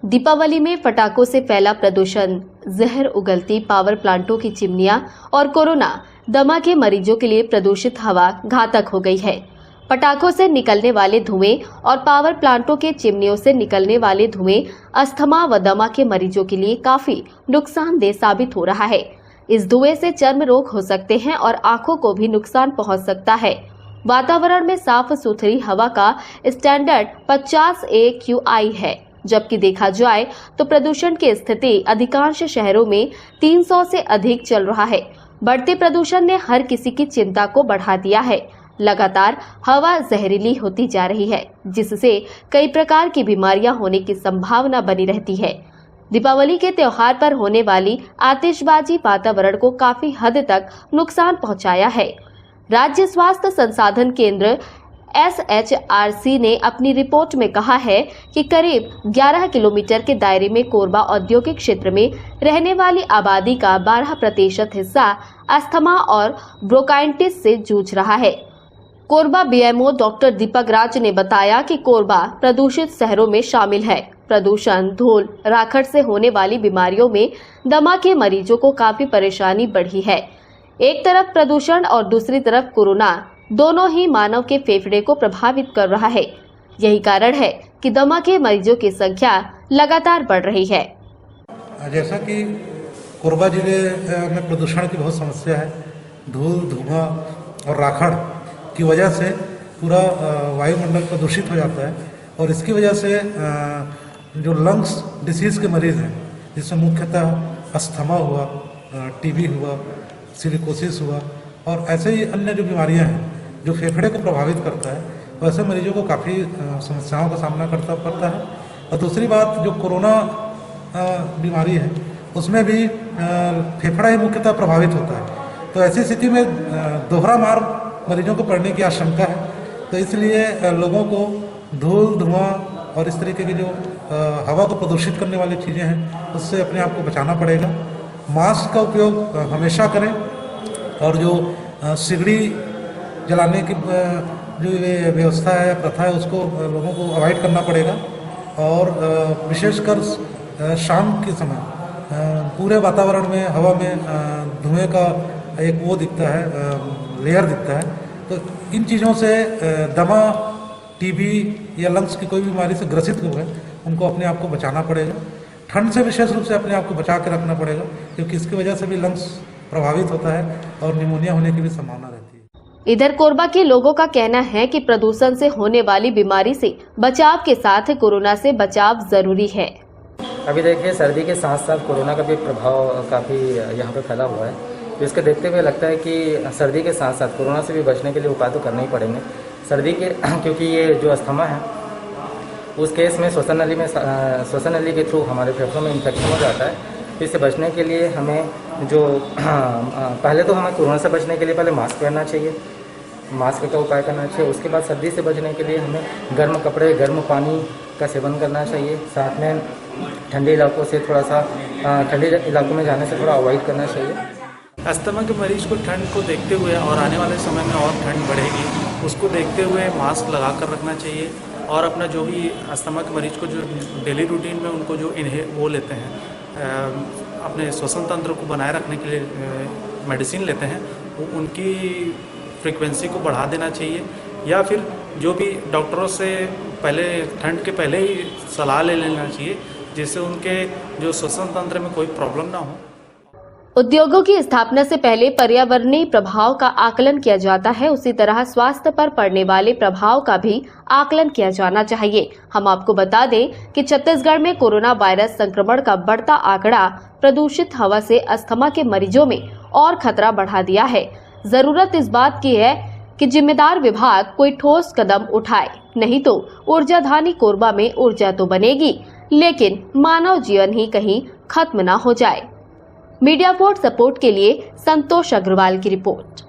दीपावली में पटाखों से फैला प्रदूषण, जहर उगलती पावर प्लांटों की चिमनियां और कोरोना, दमा के मरीजों के लिए प्रदूषित हवा घातक हो गई है। पटाखों से निकलने वाले धुएं और पावर प्लांटों के चिमनियों से निकलने वाले धुएं अस्थमा व दमा के मरीजों के लिए काफी नुकसानदेह साबित हो रहा है। इस धुएं से चर्म रोग हो सकते हैं और आंखों को भी नुकसान पहुंच सकता है। वातावरण में साफ सुथरी हवा का स्टैंडर्ड 50 AQI है, जबकि देखा जाए तो प्रदूषण की स्थिति अधिकांश शहरों में 300 से अधिक चल रहा है। बढ़ते प्रदूषण ने हर किसी की चिंता को बढ़ा दिया है। लगातार हवा जहरीली होती जा रही है, जिससे कई प्रकार की बीमारियां होने की संभावना बनी रहती है। दीपावली के त्योहार पर होने वाली आतिशबाजी वातावरण को काफी हद तक नुकसान पहुंचाया है। राज्य स्वास्थ्य संसाधन केंद्र SHRC ने अपनी रिपोर्ट में कहा है कि करीब 11 किलोमीटर के दायरे में कोरबा औद्योगिक क्षेत्र में रहने वाली आबादी का 12% हिस्सा अस्थमा और ब्रोंकाइटिस से जूझ रहा है। कोरबा BMO डॉक्टर दीपक राज ने बताया कि कोरबा प्रदूषित शहरों में शामिल है। प्रदूषण, धूल, राखड़ से होने वाली बीमारियों में दमा के मरीजों को काफी परेशानी बढ़ी है। एक तरफ प्रदूषण और दूसरी तरफ कोरोना, दोनों ही मानव के फेफड़े को प्रभावित कर रहा है। यही कारण है कि दमा के मरीजों की संख्या लगातार बढ़ रही है। जैसा कि कोरबा जिले में प्रदूषण की बहुत समस्या है। धूल, धुआं और राखड़ की वजह से पूरा वायुमंडल प्रदूषित हो जाता है और इसकी वजह से जो लंग्स डिसीज़ के मरीज़ हैं, जिसमें मुख्यतः अस्थमा हुआ, TB हुआ, सिलिकोसिस हुआ और ऐसे ही अन्य जो बीमारियां हैं जो फेफड़े को प्रभावित करता है, वैसे मरीजों को काफ़ी समस्याओं का सामना करना पड़ता है। और दूसरी बात, जो कोरोना बीमारी है उसमें भी फेफड़ा ही मुख्यतः प्रभावित होता है। तो ऐसी स्थिति में दोहरा मार मरीजों को पड़ने की आशंका है। तो इसलिए लोगों को धूल, धुआं और इस तरीके की जो हवा को प्रदूषित करने वाली चीज़ें हैं उससे अपने आप को बचाना पड़ेगा। मास्क का उपयोग हमेशा करें और जो सिगड़ी जलाने की जो व्यवस्था है, प्रथा है, उसको लोगों को अवॉइड करना पड़ेगा। और विशेषकर शाम के समय पूरे वातावरण में, हवा में धुएं का एक वो दिखता है, लेयर दिखता है। तो इन चीज़ों से दमा, TB या लंग्स की कोई बीमारी से ग्रसित हुए उनको अपने आप को बचाना पड़ेगा। ठंड से विशेष रूप से अपने आप को बचा के रखना पड़ेगा, क्योंकि इसकी वजह से भी लंग्स प्रभावित होता है और निमोनिया होने की भी संभावना रहती है। इधर कोरबा के लोगों का कहना है कि प्रदूषण से होने वाली बीमारी से बचाव के साथ कोरोना से बचाव जरूरी है। अभी देखिए, सर्दी के साथ साथ कोरोना का भी प्रभाव काफ़ी यहाँ पे फैला हुआ है। तो इसको देखते हुए लगता है कि सर्दी के साथ साथ कोरोना से भी बचने के लिए उपाय तो करने ही पड़ेंगे। सर्दी के क्योंकि ये जो अस्थमा है उस केस में श्वसन नली के थ्रू हमारे फेफड़ों में इन्फेक्शन हो जाता है। तो इससे बचने के लिए हमें जो पहले तो हमें कोरोना से बचने के लिए पहले मास्क पहनना चाहिए, मास्क का उपाय करना चाहिए। उसके बाद सर्दी से बचने के लिए हमें गर्म कपड़े, गर्म पानी का सेवन करना चाहिए। साथ में ठंडे इलाकों से ठंडे इलाकों में जाने से थोड़ा अवॉइड करना चाहिए। अस्थमा के मरीज को ठंड को देखते हुए और आने वाले समय में और ठंड बढ़ेगी, उसको देखते हुए मास्क लगा कर रखना चाहिए। और अपना जो भी अस्थमा के मरीज को जो डेली रूटीन में उनको जो वो लेते हैं, अपने श्वसन तंत्र को बनाए रखने के लिए मेडिसिन लेते हैं, वो उनकी फ्रीक्वेंसी को बढ़ा देना चाहिए। या फिर जो भी डॉक्टरों से पहले ठंड के पहले ही सलाह ले लेना चाहिए, जिससे उनके जो श्वसन तंत्र में कोई प्रॉब्लम ना हो। उद्योगों की स्थापना से पहले पर्यावरणीय प्रभाव का आकलन किया जाता है, उसी तरह स्वास्थ्य पर पड़ने वाले प्रभाव का भी आकलन किया जाना चाहिए। हम आपको बता दें कि छत्तीसगढ़ में कोरोना वायरस संक्रमण का बढ़ता आंकड़ा प्रदूषित हवा से अस्थमा के मरीजों में और खतरा बढ़ा दिया है। जरूरत इस बात की है कि जिम्मेदार विभाग कोई ठोस कदम उठाए, नहीं तो ऊर्जाधानी कोरबा में ऊर्जा तो बनेगी, लेकिन मानव जीवन ही कहीं खत्म न हो जाए। मीडिया पोर्ट सपोर्ट के लिए संतोष अग्रवाल की रिपोर्ट।